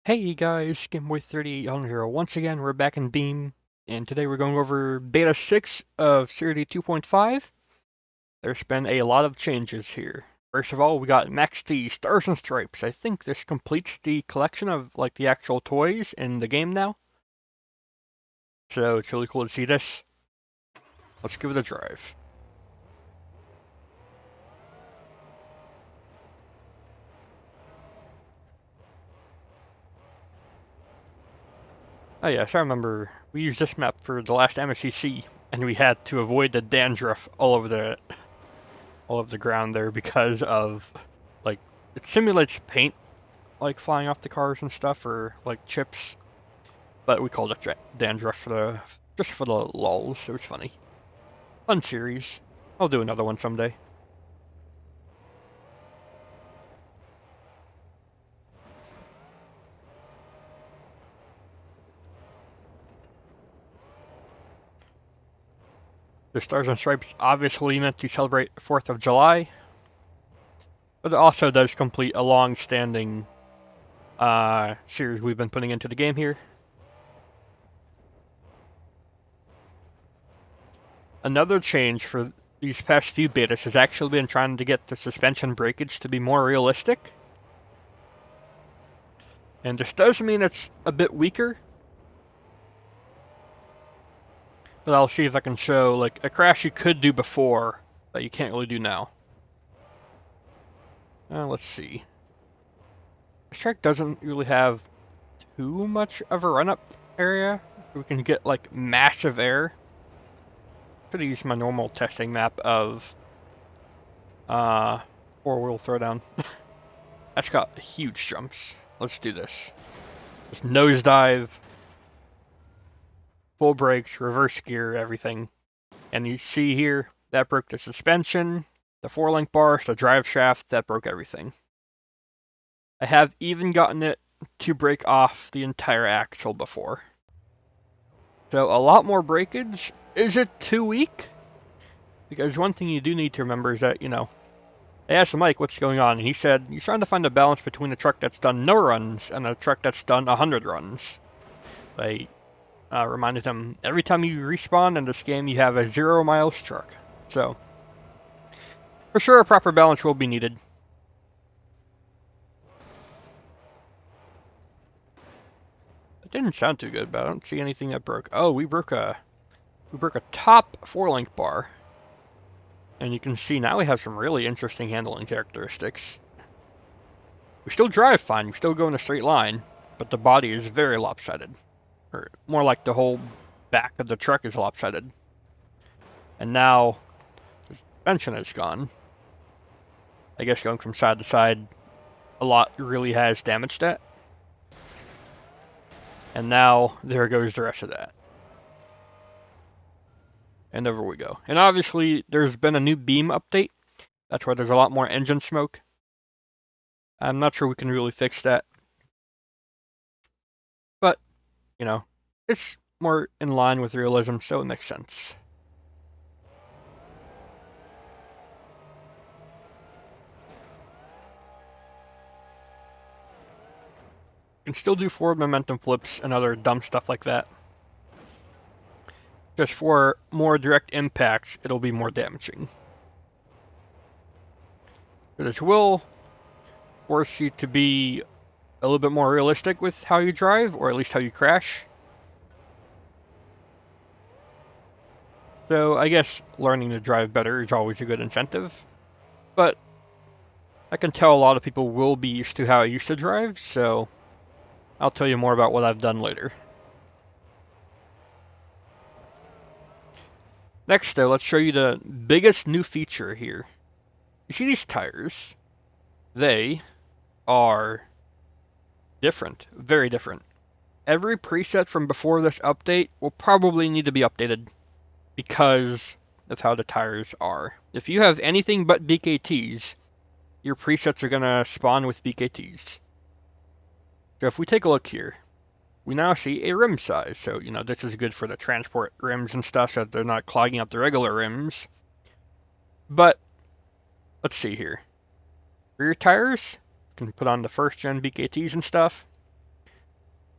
Hey guys, GameBoy38 here. Once again, we're back in Beam, and today we're going over Beta 6 of CRD 2.5. There's been a lot of changes here. First of all, we got Max D Stars and Stripes. I think this completes the collection of like the actual toys in the game now. So it's really cool to see this. Let's give it a drive. Oh yes, I remember we used this map for the last MSCC, and we had to avoid the dandruff all over the ground there because of like it simulates paint like flying off the cars and stuff or like chips, but we called it dandruff for the just for the lulz. It was funny, fun series. I'll do another one someday. The Stars and Stripes obviously meant to celebrate 4th of July, but it also does complete a long-standing series we've been putting into the game here. Another change for these past few betas has actually been trying to get the suspension breakage to be more realistic. And this does mean it's a bit weaker, but I'll see if I can show like a crash you could do before that you can't really do now. Let's see. This track doesn't really have too much of a run-up area. We can get like massive air. Could use my normal testing map of four-wheel throwdown. That's got huge jumps. Let's do this. Just nosedive, full brakes, reverse gear, everything. And you see here, that broke the suspension, the 4-link bars, the drive shaft, that broke everything. I have even gotten it to break off the entire axle before. So a lot more breakage. Is it too weak? Because one thing you do need to remember is that, I asked Mike what's going on, and he said he's trying to find a balance between a truck that's done no runs and a truck that's done 100 runs. I reminded him, every time you respawn in this game, you have a 0 miles truck. So, for sure, a proper balance will be needed. It didn't sound too good, but I don't see anything that broke. Oh, we broke a top 4-link bar. And you can see now we have some really interesting handling characteristics. We still drive fine, we still go in a straight line, but the body is very lopsided. Or more like the whole back of the truck is lopsided. And now the suspension is gone. I guess going from side to side a lot really has damaged that. And now there goes the rest of that. And over we go. And obviously there's been a new beam update. That's why there's a lot more engine smoke. I'm not sure we can really fix that. But, it's more in line with realism, so it makes sense. You can still do forward momentum flips and other dumb stuff like that. Just for more direct impacts, it'll be more damaging. This will force you to be a little bit more realistic with how you drive, or at least how you crash. So I guess learning to drive better is always a good incentive. But I can tell a lot of people will be used to how I used to drive, so I'll tell you more about what I've done later. Next though, let's show you the biggest new feature here. You see these tires? They are different, very different. Every preset from before this update will probably need to be updated because of how the tires are. If you have anything but BKTs, your presets are going to spawn with BKTs. So if we take a look here, we now see a rim size. So, this is good for the transport rims and stuff so they're not clogging up the regular rims. But, let's see here. Rear tires, you can put on the first gen BKTs and stuff.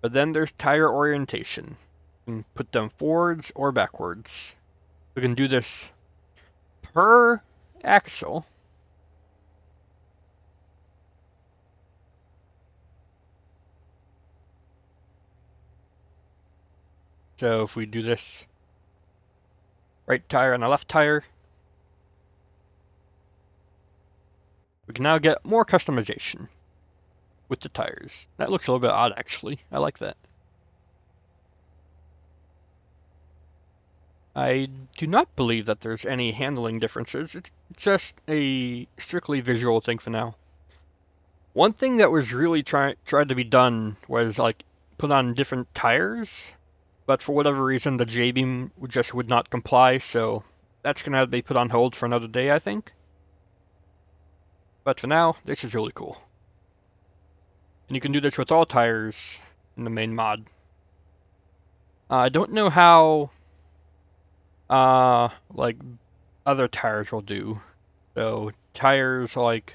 But then there's tire orientation. You can put them forwards or backwards. We can do this per axle. So if we do this right tire and the left tire, we can now get more customization with the tires. That looks a little bit odd, actually. I like that. I do not believe that there's any handling differences. It's just a strictly visual thing for now. One thing that was really tried to be done was like put on different tires, but for whatever reason the J-beam just would not comply, so that's gonna have to be put on hold for another day, I think. But for now, this is really cool. And you can do this with all tires in the main mod. I don't know how like other tires will do. So tires like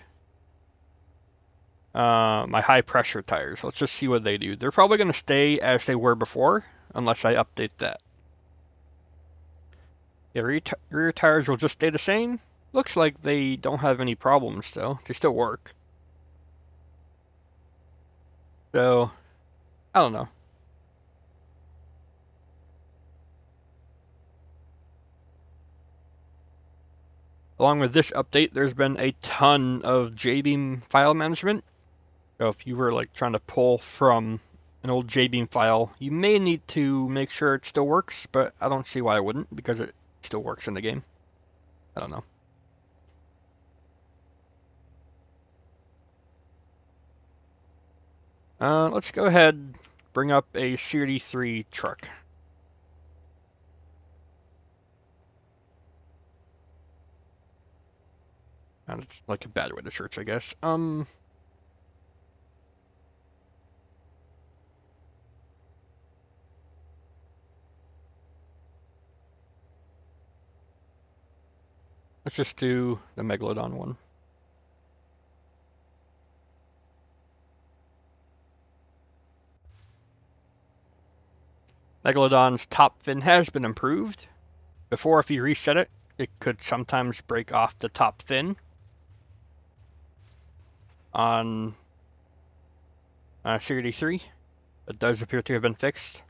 my high pressure tires. Let's just see what they do. They're probably going to stay as they were before, unless I update that. Yeah, rear tires will just stay the same. Looks like they don't have any problems though. They still work. So, I don't know. Along with this update, there's been a ton of J-beam file management. So if you were like trying to pull from an old J-beam file, you may need to make sure it still works, but I don't see why it wouldn't, because it still works in the game. I don't know. Let's go ahead, bring up a CRD 3 truck. And it's like a bad way to search, I guess. Let's just do the Megalodon one. Megalodon's top fin has been improved. Before, if you reset it, it could sometimes break off the top fin on CRD 3. It does appear to have been fixed.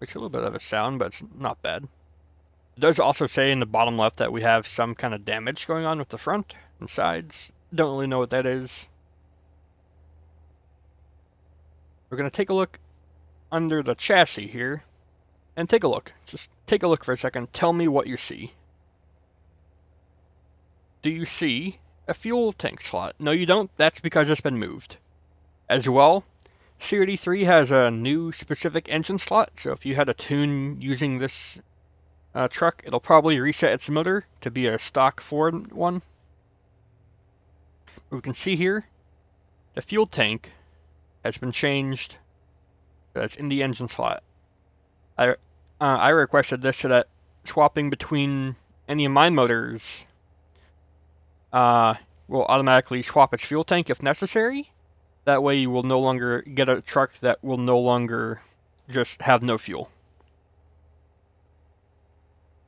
Makes a little bit of a sound, but it's not bad. It does also say in the bottom left that we have some kind of damage going on with the front and sides. Don't really know what that is. We're going to take a look under the chassis here and take a look. Just take a look for a second. Tell me what you see. Do you see a fuel tank slot? No, you don't. That's because it's been moved. As well, CRD 3 has a new specific engine slot, so if you had a tune using this truck, it'll probably reset its motor to be a stock Ford one. We can see here, the fuel tank has been changed. That's in the engine slot. I requested this so that swapping between any of my motors will automatically swap its fuel tank if necessary. That way you will no longer get a truck that will no longer just have no fuel.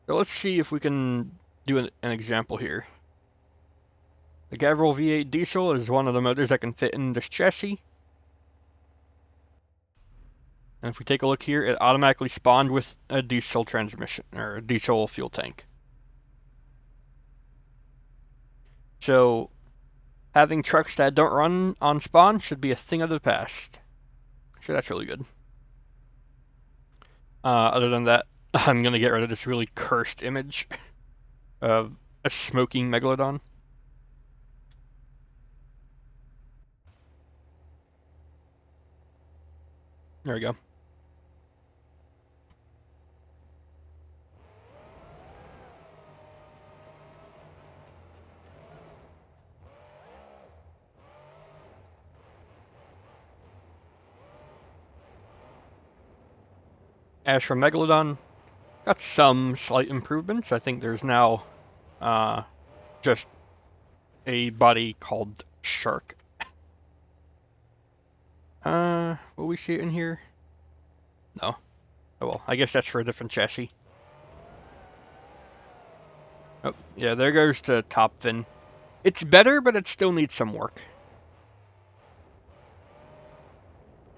So let's see if we can do an example here. The Gavril V8 diesel is one of the motors that can fit in this chassis. And if we take a look here, it automatically spawned with a diesel transmission, or a diesel fuel tank. So having trucks that don't run on spawn should be a thing of the past. So that's really good. Other than that, I'm going to get rid of this really cursed image of a smoking Megalodon. There we go. As for Megalodon, got some slight improvements. I think there's now just a body called Shark. Will we see it in here? No. Oh well, I guess that's for a different chassis. Oh, yeah, there goes the top fin. It's better, but it still needs some work.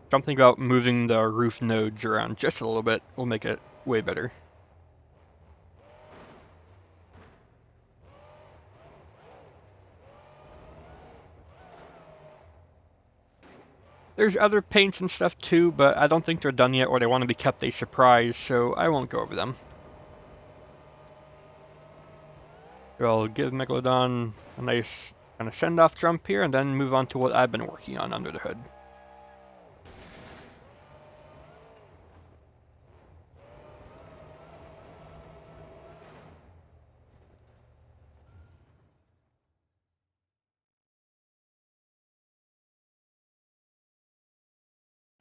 Something about moving the roof nodes around just a little bit will make it way better. There's other paints and stuff too, but I don't think they're done yet or they want to be kept a surprise, so I won't go over them. So I'll give Megalodon a nice kind of send-off jump here and then move on to what I've been working on under the hood.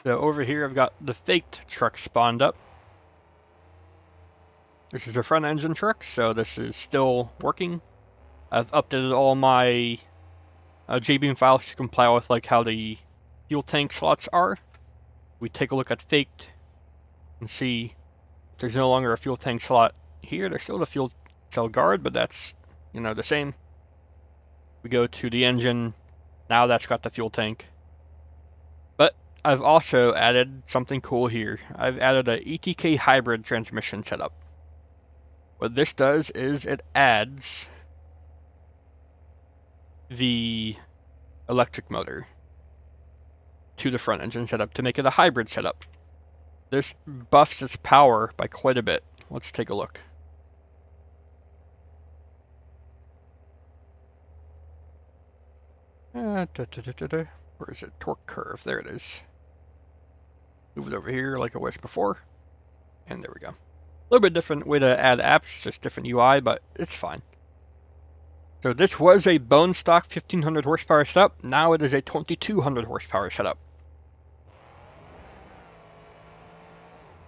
So over here I've got the faked truck spawned up. This is a front engine truck, so this is still working. I've updated all my JBeam files to comply with like how the fuel tank slots are. We take a look at faked and see there's no longer a fuel tank slot here. There's still the fuel cell guard, but that's, you know, the same. We go to the engine. Now that's got the fuel tank. But I've also added something cool here. I've added a ETK hybrid transmission setup. What this does is it adds the electric motor to the front engine setup to make it a hybrid setup. This buffs its power by quite a bit. Let's take a look. Where is it? Torque curve. There it is. Move it over here like it was before. And there we go. A little bit different way to add apps, just different UI, but it's fine. So this was a bone stock 1500 horsepower setup. Now it is a 2200 horsepower setup.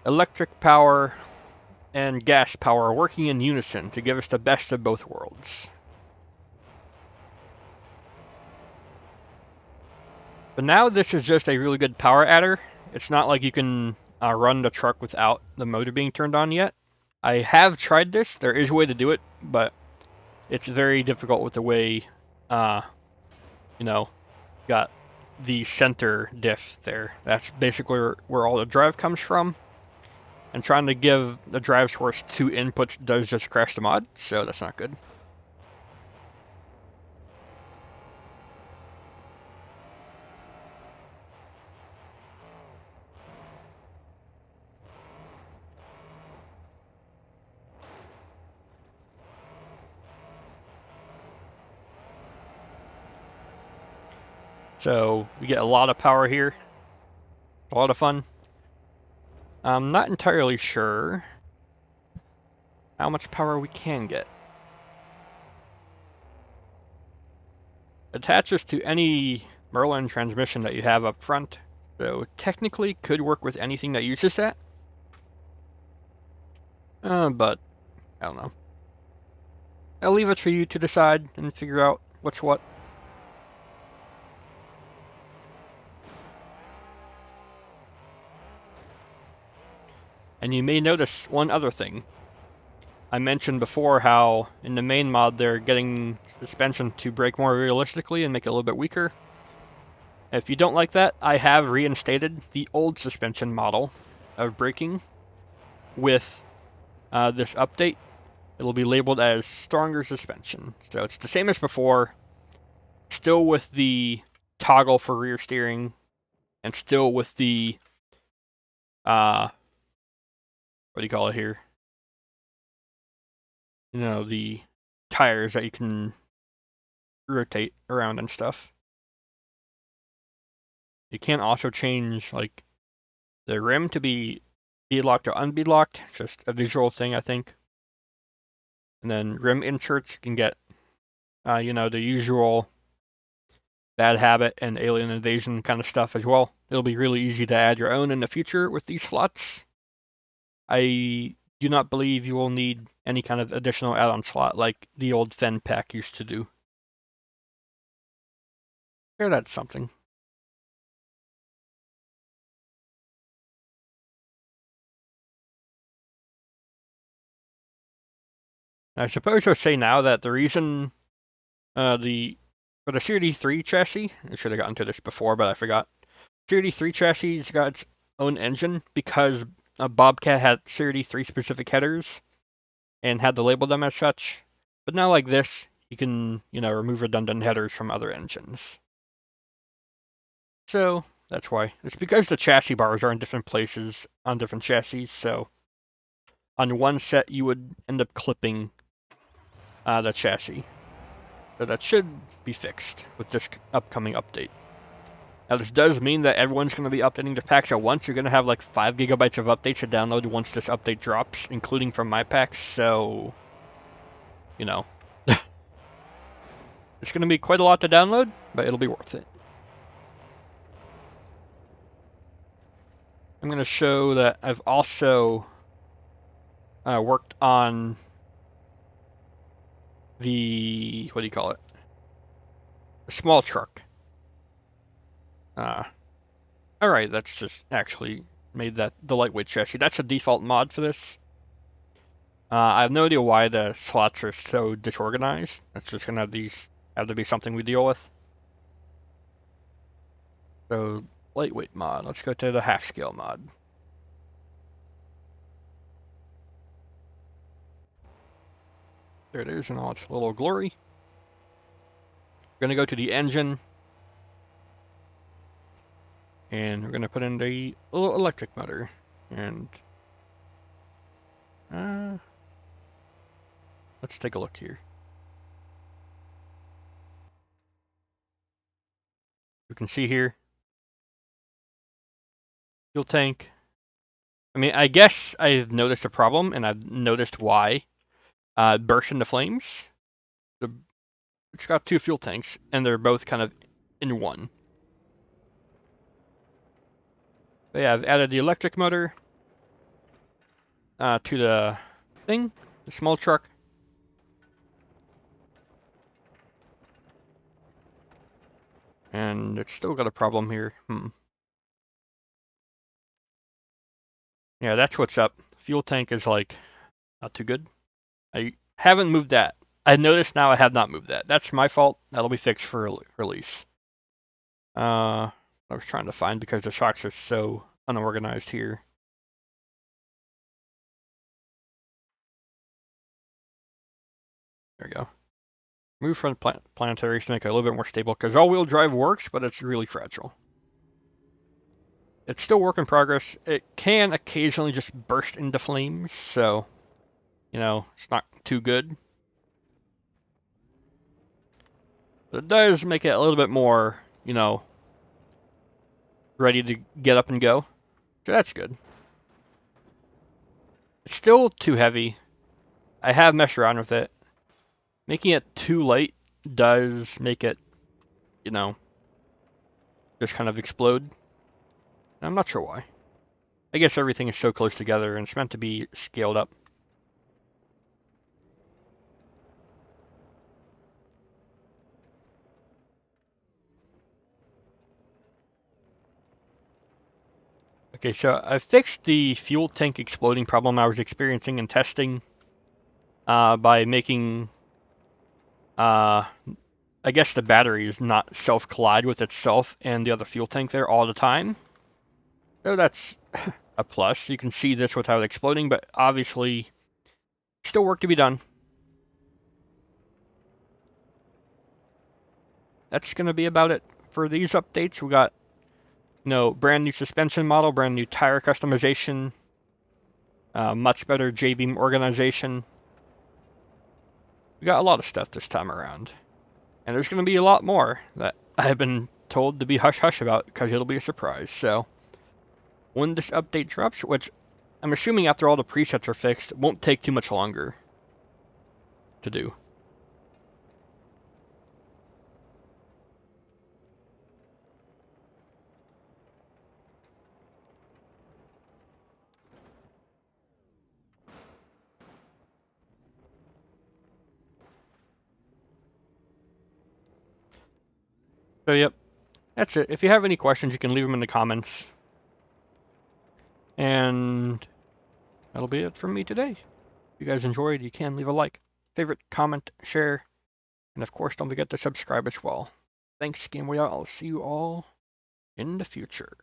Electric power and gas power working in unison to give us the best of both worlds. But now this is just a really good power adder. It's not like you can run the truck without the motor being turned on yet. I have tried this. There is a way to do it, but it's very difficult with the way, you know, got the center diff there. That's basically where all the drive comes from. And trying to give the drive source two inputs does just crash the mod, so that's not good. So we get a lot of power here. A lot of fun. I'm not entirely sure how much power we can get. Attaches to any Merlin transmission that you have up front, so technically could work with anything that uses that. But I don't know. I'll leave it for you to decide and figure out what's what. And you may notice one other thing. I mentioned before how in the main mod they're getting suspension to brake more realistically and make it a little bit weaker. If you don't like that, I have reinstated the old suspension model of braking with this update. It'll be labeled as stronger suspension. So it's the same as before, still with the toggle for rear steering, and still with the, what do you call it here? You know, the tires that you can rotate around and stuff. You can also change, like, the rim to be bead-locked or unbead-locked. Just a visual thing, I think. And then rim inserts, you can get, you know, the usual bad habit and alien invasion kind of stuff as well. It'll be really easy to add your own in the future with these slots. I do not believe you will need any kind of additional add-on slot like the old Fen pack used to do. Sure, that's something. I suppose I'll say now that the reason for the CRD 3 chassis, I should have gotten to this before, but I forgot. CRD 3 chassis has got its own engine because Bobcat had CRD 3 specific headers and had to label them as such. But now, like this, you can, remove redundant headers from other engines. So that's why. It's because the chassis bars are in different places on different chassis. So on one set, you would end up clipping the chassis. So that should be fixed with this upcoming update. Now this does mean that everyone's going to be updating their packs at once. You're going to have like 5 gigabytes of updates to download once this update drops, including from my packs. So, it's going to be quite a lot to download, but it'll be worth it. I'm going to show that I've also worked on the, what do you call it? The small truck. Alright, that's just actually made that the lightweight chassis. That's a default mod for this. I have no idea why the slots are so disorganized. That's just gonna have to be something we deal with. So, lightweight mod. Let's go to the half scale mod. There it is in all its little glory. We're gonna go to the engine. And we're gonna put in the little electric motor. And let's take a look here. You can see here, fuel tank. I mean, I guess I've noticed a problem, and I've noticed why. Burst into flames. It's got 2 fuel tanks, and they're both kind of in one. But yeah, I've added the electric motor to the thing, the small truck. And it's still got a problem here. Yeah, that's what's up. Fuel tank is like not too good. I haven't moved that. I noticed now I have not moved that. That's my fault. That'll be fixed for release. I was trying to find because the shocks are so unorganized here. There we go. Move from planetaries to make it a little bit more stable because all-wheel drive works, but it's really fragile. It's still work in progress. It can occasionally just burst into flames, so, it's not too good. But it does make it a little bit more, ready to get up and go. So that's good. It's still too heavy. I have messed around with it. Making it too light does make it, just kind of explode. I'm not sure why. I guess everything is so close together and it's meant to be scaled up. Okay, so I fixed the fuel tank exploding problem I was experiencing in testing by making, I guess the battery is not self-collide with itself and the other fuel tank there all the time. So that's a plus. You can see this without exploding, but obviously still work to be done. That's going to be about it for these updates. We got, brand new suspension model, brand new tire customization, much better J-beam organization. We got a lot of stuff this time around. And there's going to be a lot more that I've been told to be hush-hush about because it'll be a surprise. So when this update drops, which I'm assuming after all the presets are fixed, won't take too much longer to do. So yep, that's it. If you have any questions, you can leave them in the comments. And that'll be it from me today. If you guys enjoyed, you can leave a like. favorite, comment, share, and of course don't forget to subscribe as well. Thanks, Game Way Out. I'll see you all in the future.